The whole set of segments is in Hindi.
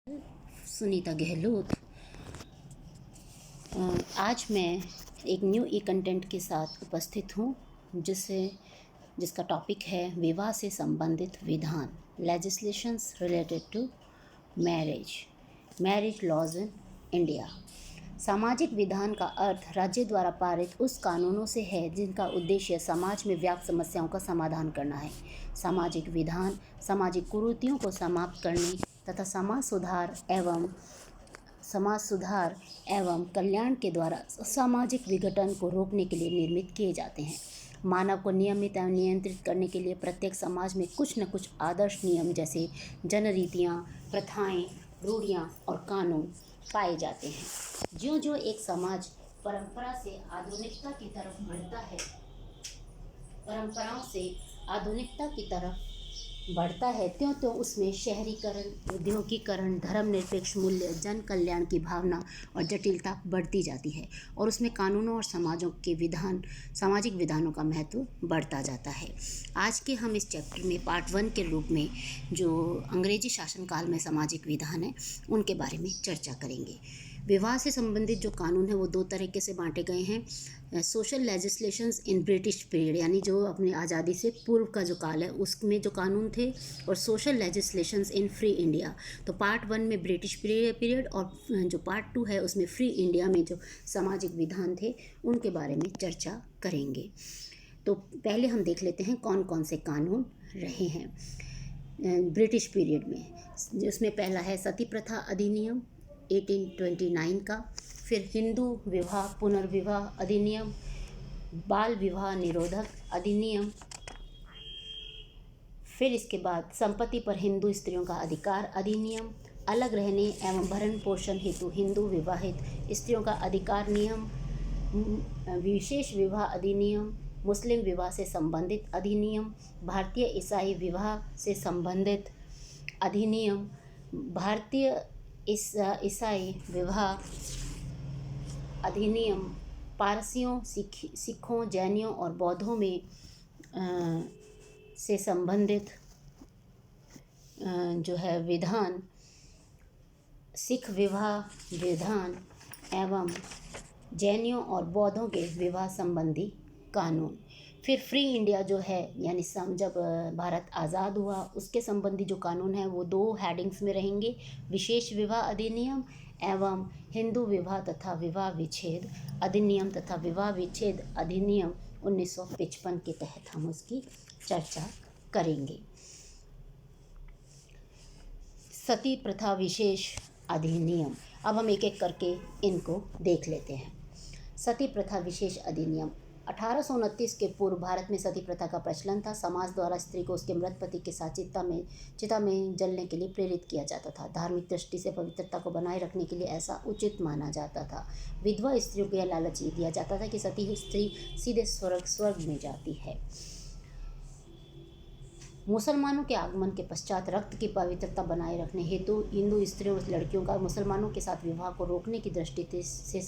सुनीता गहलोत। आज मैं एक न्यू ई कंटेंट के साथ उपस्थित हूँ जिसका टॉपिक है विवाह से संबंधित विधान, legislations related to marriage laws in India. सामाजिक विधान का अर्थ राज्य द्वारा पारित उस कानूनों से है जिनका उद्देश्य समाज में व्याप्त समस्याओं का समाधान करना है। सामाजिक विधान सामाजिक कुरीतियों को समाप्त करने तथा समाज सुधार एवं कल्याण के द्वारा सामाजिक विघटन को रोकने के लिए निर्मित किए जाते हैं। मानव को नियमित एवं नियंत्रित करने के लिए प्रत्येक समाज में कुछ न कुछ आदर्श नियम जैसे जनरीतियाँ, प्रथाएं, रूढ़ियाँ और कानून पाए जाते हैं। ज्यों-ज्यों एक समाज परंपराओं से आधुनिकता की तरफ बढ़ता है त्यों उसमें शहरीकरण, औद्योगिकरण, धर्मनिरपेक्ष मूल्य, जन कल्याण की भावना और जटिलता बढ़ती जाती है और उसमें कानूनों और सामाजिक विधानों का महत्व बढ़ता जाता है। आज के हम इस चैप्टर में पार्ट 1 के रूप में जो अंग्रेजी शासनकाल में सामाजिक विधान है उनके बारे में चर्चा करेंगे। विवाह से संबंधित जो कानून है वो 2 तरीके से बांटे गए हैं। Social legislations in British period, यानी जो अपनी आज़ादी से पूर्व का जो काल है उसमें जो कानून थे, और social legislations in free India. तो पार्ट 1 में ब्रिटिश पीरियड और जो पार्ट 2 है उसमें फ्री इंडिया में जो सामाजिक विधान थे उनके बारे में चर्चा करेंगे। तो पहले हम देख लेते हैं कौन कौन से कानून रहे हैं ब्रिटिश पीरियड में। उसमें पहला है सती प्रथा अधिनियम 1829 का, फिर हिंदू विवाह पुनर्विवाह अधिनियम, बाल विवाह निरोधक अधिनियम, फिर इसके बाद संपत्ति पर हिंदू स्त्रियों का अधिकार अधिनियम, अलग रहने एवं भरण पोषण हेतु हिंदू विवाहित स्त्रियों का अधिकार नियम, विशेष विवाह अधिनियम, मुस्लिम विवाह से संबंधित अधिनियम, भारतीय ईसाई विवाह से संबंधित अधिनियम, भारतीय ईसाई विवाह अधिनियम, पारसियों, सिखों, जैनियों और बौद्धों में से संबंधित जो है विधान, सिख विवाह विधान एवं जैनियों और बौद्धों के विवाह संबंधी कानून। फिर फ्री इंडिया जो है, यानी जब भारत आज़ाद हुआ उसके संबंधी जो कानून है वो 2 हेडिंग्स में रहेंगे, विशेष विवाह अधिनियम एवं हिंदू विवाह तथा विवाह विच्छेद अधिनियम तथा विवाह विच्छेद अधिनियम 1955 के तहत हम उसकी चर्चा करेंगे। सती प्रथा विशेष अधिनियम, अब हम एक एक करके इनको देख लेते हैं। सती प्रथा विशेष अधिनियम 1829 के पूर्व भारत में सती प्रथा का प्रचलन था। समाज द्वारा स्त्री को उसके मृत पति के साथ चिता में जलने के लिए प्रेरित किया जाता था। धार्मिक दृष्टि से पवित्रता को बनाए रखने के लिए ऐसा उचित माना जाता था। विधवा स्त्रियों को यह लालच दिया जाता था कि सती स्त्री सीधे स्वर्ग में जाती है। मुसलमानों के आगमन के पश्चात रक्त की पवित्रता बनाए रखने हेतु हिंदू स्त्रियों और लड़कियों का मुसलमानों के साथ विवाह को रोकने की दृष्टि से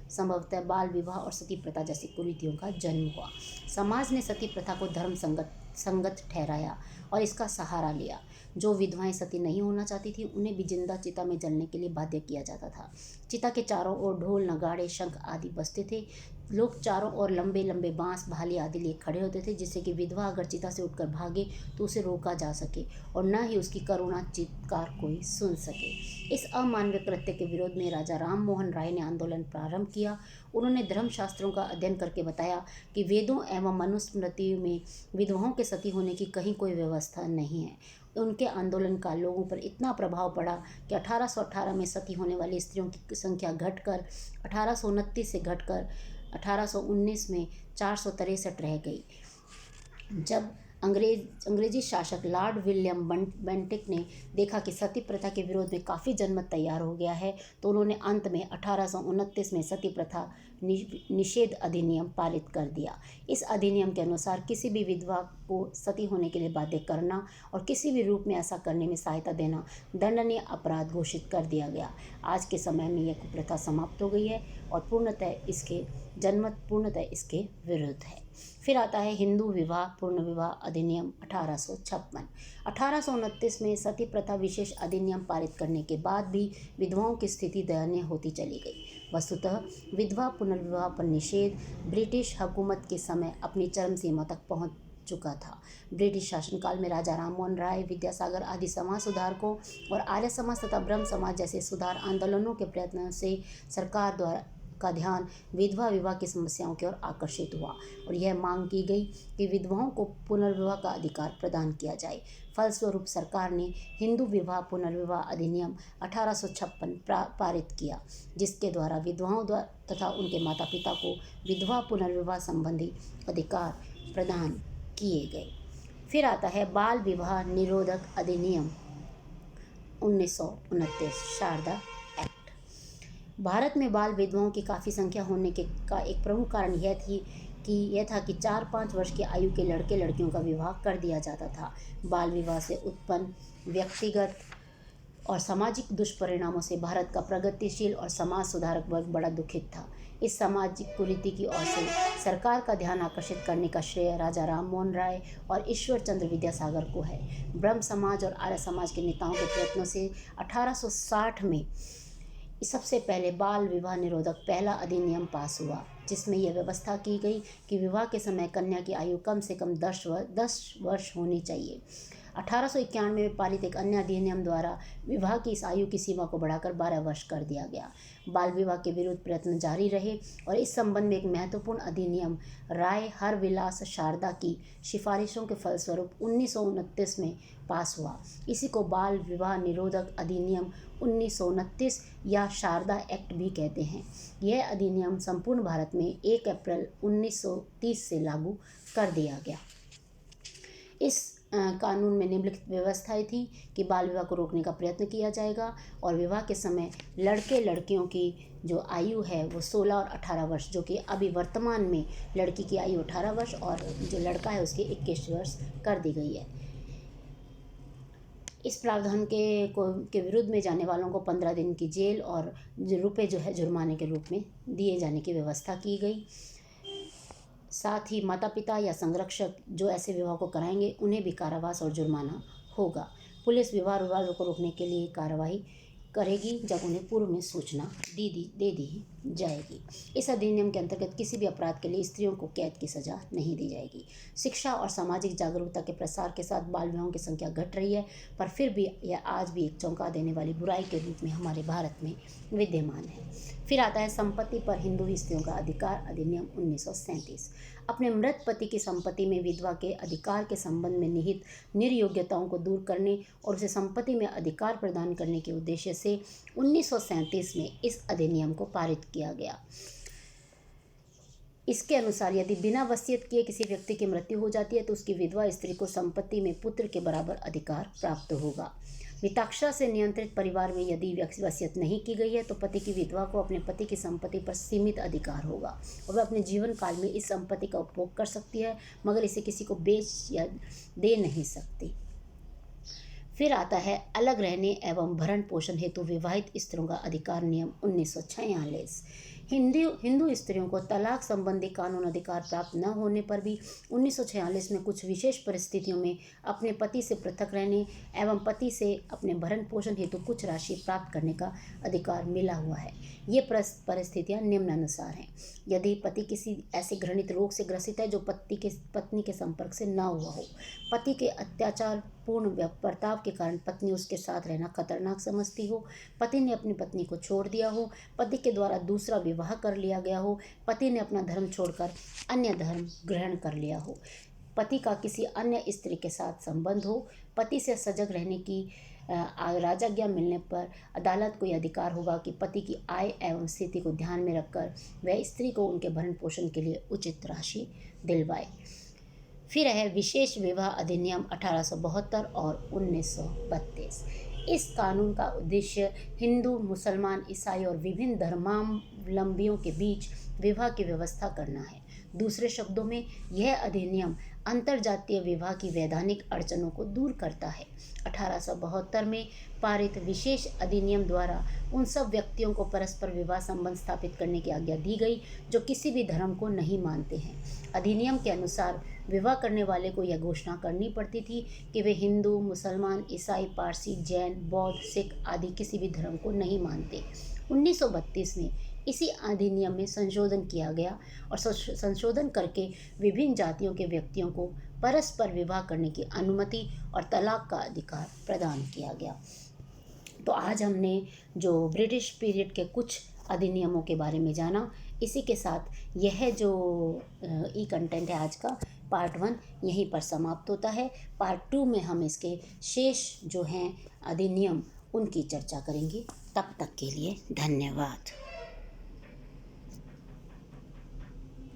संभवतः बाल विवाह और सती प्रथा जैसी कुरीतियों का जन्म हुआ। समाज ने सती प्रथा को धर्म संगत ठहराया और इसका सहारा लिया। जो विधवाएं सती नहीं होना चाहती थी उन्हें भी जिंदा चिता में जलने के लिए बाध्य किया जाता था। चिता के चारों ओर ढोल, नगाड़े, शंख आदि बजते थे। लोग चारों ओर लंबे लंबे बांस, भाले आदि लिए खड़े होते थे जिससे कि विधवा अगर चिता से उठकर भागे तो उसे रोका जा सके और न ही उसकी करुणा चित्कार कोई सुन सके। इस अमानवीय कृत्य के विरोध में राजा राम मोहन राय ने आंदोलन प्रारंभ किया। उन्होंने धर्मशास्त्रों का अध्ययन करके बताया कि वेदों एवं मनुस्मृतियों में विधवाओं के सती होने की कहीं कोई व्यवस्था नहीं है। उनके आंदोलन का लोगों पर इतना प्रभाव पड़ा कि 1818 में सती होने वाली स्त्रियों की संख्या घटकर 1829 से घटकर 1819 में 463 रह गई। जब अंग्रेजी शासक लॉर्ड विलियम बेंटिक ने देखा कि सती प्रथा के विरोध में काफ़ी जनमत तैयार हो गया है तो उन्होंने अंत में 1829 में सती प्रथा निषेध अधिनियम पारित कर दिया। इस अधिनियम के अनुसार किसी भी विधवा को सती होने के लिए बाध्य करना और किसी भी रूप में ऐसा करने में सहायता देना दंडनीय अपराध घोषित कर दिया गया। आज के समय में यह कुप्रथा समाप्त हो गई है और पूर्णतः इसके विरुद्ध है। फिर आता है हिंदू विवाह पुनर्विवाह अधिनियम 1856। 1829 में सती प्रथा विशेष अधिनियम पारित करने के बाद भी विधवाओं की स्थिति दयनीय होती चली गई। वस्तुतः विधवा पुनर्विवाह पर निषेध ब्रिटिश हुकूमत के समय अपनी चरम सीमा तक पहुंच चुका था। ब्रिटिश शासनकाल में राजा राममोहन राय, विद्यासागर आदि समाज सुधारकों और आर्य समाज तथा ब्रह्म समाज जैसे सुधार आंदोलनों के प्रयत्नों से सरकार द्वारा का ध्यान विधवा विवाह की समस्याओं की ओर आकर्षित हुआ और यह मांग की गई कि विधवाओं को पुनर्विवाह का अधिकार प्रदान किया जाए। फलस्वरूप सरकार ने हिंदू विवाह पुनर्विवाह अधिनियम 1856 पारित किया, जिसके द्वारा विधवाओं द्वारा तथा उनके माता पिता को विधवा पुनर्विवाह संबंधी अधिकार प्रदान किए गए। फिर आता है बाल विवाह निरोधक अधिनियम 1929 शारदा एक्ट। भारत में बाल विधवाओं की काफ़ी संख्या होने का एक प्रमुख कारण यह था कि 4-5 वर्ष की आयु के लड़के लड़कियों का विवाह कर दिया जाता था। बाल विवाह से उत्पन्न व्यक्तिगत और सामाजिक दुष्परिणामों से भारत का प्रगतिशील और समाज सुधारक वर्ग बड़ा दुखित था। इस सामाजिक कुरीति की ओर से सरकार का ध्यान आकर्षित करने का श्रेय राजा राममोहन राय और ईश्वर चंद्र विद्यासागर को है। ब्रह्म समाज और आर्य समाज के नेताओं के प्रयत्नों से 1860 में सबसे पहले बाल विवाह निरोधक पहला अधिनियम पास हुआ, जिसमें यह व्यवस्था की गई कि विवाह के समय कन्या की आयु कम से कम 10 वर्ष होनी चाहिए। 1891 में पारित एक अन्य अधिनियम द्वारा विवाह की इस आयु की सीमा को बढ़ाकर 12 वर्ष कर दिया गया। बाल विवाह के विरुद्ध प्रयत्न जारी रहे और इस संबंध में एक महत्वपूर्ण अधिनियम राय हरविलास शारदा की सिफारिशों के फलस्वरूप 1929 में पास हुआ। इसी को बाल विवाह निरोधक अधिनियम 1929 या शारदा एक्ट भी कहते हैं। यह अधिनियम संपूर्ण भारत में 1 अप्रैल 1930 से लागू कर दिया गया। इस कानून में निम्नलिखित व्यवस्थाएं थी कि बाल विवाह को रोकने का प्रयत्न किया जाएगा और विवाह के समय लड़के लड़कियों की जो आयु है वो 16 और 18 वर्ष, जो कि अभी वर्तमान में लड़की की आयु 18 वर्ष और जो लड़का है उसकी 21 वर्ष कर दी गई है। इस प्रावधान के विरुद्ध में जाने वालों को 15 दिन की जेल और रुपये जो है जुर्माने के रूप में दिए जाने की व्यवस्था की गई। साथ ही माता पिता या संरक्षक जो ऐसे विवाह को कराएंगे उन्हें भी कारावास और जुर्माना होगा। पुलिस विवाह विवादों को रोकने के लिए कार्रवाई करेगी जब उन्हें पूर्व में सूचना दे दी जाएगी। इस अधिनियम के अंतर्गत किसी भी अपराध के लिए स्त्रियों को कैद की सज़ा नहीं दी जाएगी। शिक्षा और सामाजिक जागरूकता के प्रसार के साथ बाल विवाहों की संख्या घट रही है, पर फिर भी यह आज भी एक चौंका देने वाली बुराई के रूप में हमारे भारत में विद्यमान है। फिर आता है संपत्ति पर हिंदू स्त्रियों का अधिकार अधिनियम 1937। अपने मृत पति की संपत्ति में विधवा के अधिकार के संबंध में निहित निर्योग्यताओं को दूर करने और उसे संपत्ति में अधिकार प्रदान करने के उद्देश्य से 1937 में इस अधिनियम को पारित किया गया। इसके अनुसार यदि बिना वसीयत किए किसी व्यक्ति की मृत्यु हो जाती है तो उसकी विधवा स्त्री को संपत्ति में पुत्र के बराबर अधिकार प्राप्त होगा। मिताक्षरा से नियंत्रित परिवार में यदि वसीयत नहीं की गई है तो पति की विधवा को अपने पति की संपत्ति पर सीमित अधिकार होगा और वह अपने जीवन काल में इस संपत्ति का उपभोग कर सकती है, मगर इसे किसी को बेच या दे नहीं सकती। फिर आता है अलग रहने एवं भरण पोषण हेतु विवाहित स्त्रियों का अधिकार नियम 1946। हिंदू स्त्रियों को तलाक संबंधी कानून अधिकार प्राप्त न होने पर भी 1946 में कुछ विशेष परिस्थितियों में अपने पति से पृथक रहने एवं पति से अपने भरण पोषण हेतु कुछ राशि प्राप्त करने का अधिकार मिला हुआ है। ये परिस्थितियां निम्नानुसार हैं। यदि पति किसी ऐसे घृणित रोग से ग्रसित है जो पत्नी के संपर्क से न हुआ हो, पति के अत्याचार पूर्ण बर्ताव के कारण पत्नी उसके साथ रहना खतरनाक समझती हो, पति ने अपनी पत्नी को छोड़ दिया हो, पति के द्वारा दूसरा विवाह कर लिया गया हो, पति ने अपना धर्म छोड़कर अन्य धर्म ग्रहण कर लिया हो, पति का किसी अन्य स्त्री के साथ संबंध हो, पति से सजग रहने की राजाज्ञा मिलने पर अदालत को यह अधिकार होगा कि पति की आय एवं स्थिति को ध्यान में रखकर वह स्त्री को उनके भरण पोषण के लिए उचित राशि दिलवाए। फिर है विशेष विवाह अधिनियम 1872 और 1932। इस कानून का उद्देश्य हिंदू, मुसलमान, ईसाई और विभिन्न धर्मावलंबियों के बीच विवाह की व्यवस्था करना है। दूसरे शब्दों में यह अधिनियम अंतरजातीय विवाह की वैधानिक अड़चनों को दूर करता है। 1872 में पारित विशेष अधिनियम द्वारा उन सब व्यक्तियों को परस्पर विवाह संबंध स्थापित करने की आज्ञा दी गई जो किसी भी धर्म को नहीं मानते हैं। अधिनियम के अनुसार विवाह करने वाले को यह घोषणा करनी पड़ती थी कि वे हिंदू, मुसलमान, ईसाई, पारसी, जैन, बौद्ध, सिख आदि किसी भी धर्म को नहीं मानते। 1932 में इसी अधिनियम में संशोधन किया गया और संशोधन करके विभिन्न जातियों के व्यक्तियों को परस्पर विवाह करने की अनुमति और तलाक का अधिकार प्रदान किया गया। तो आज हमने जो ब्रिटिश पीरियड के कुछ अधिनियमों के बारे में जाना, इसी के साथ यह जो ई कंटेंट है आज का पार्ट 1 यहीं पर समाप्त होता है। पार्ट 2 में हम इसके शेष जो हैं अधिनियम उनकी चर्चा करेंगे। तब तक के लिए धन्यवाद।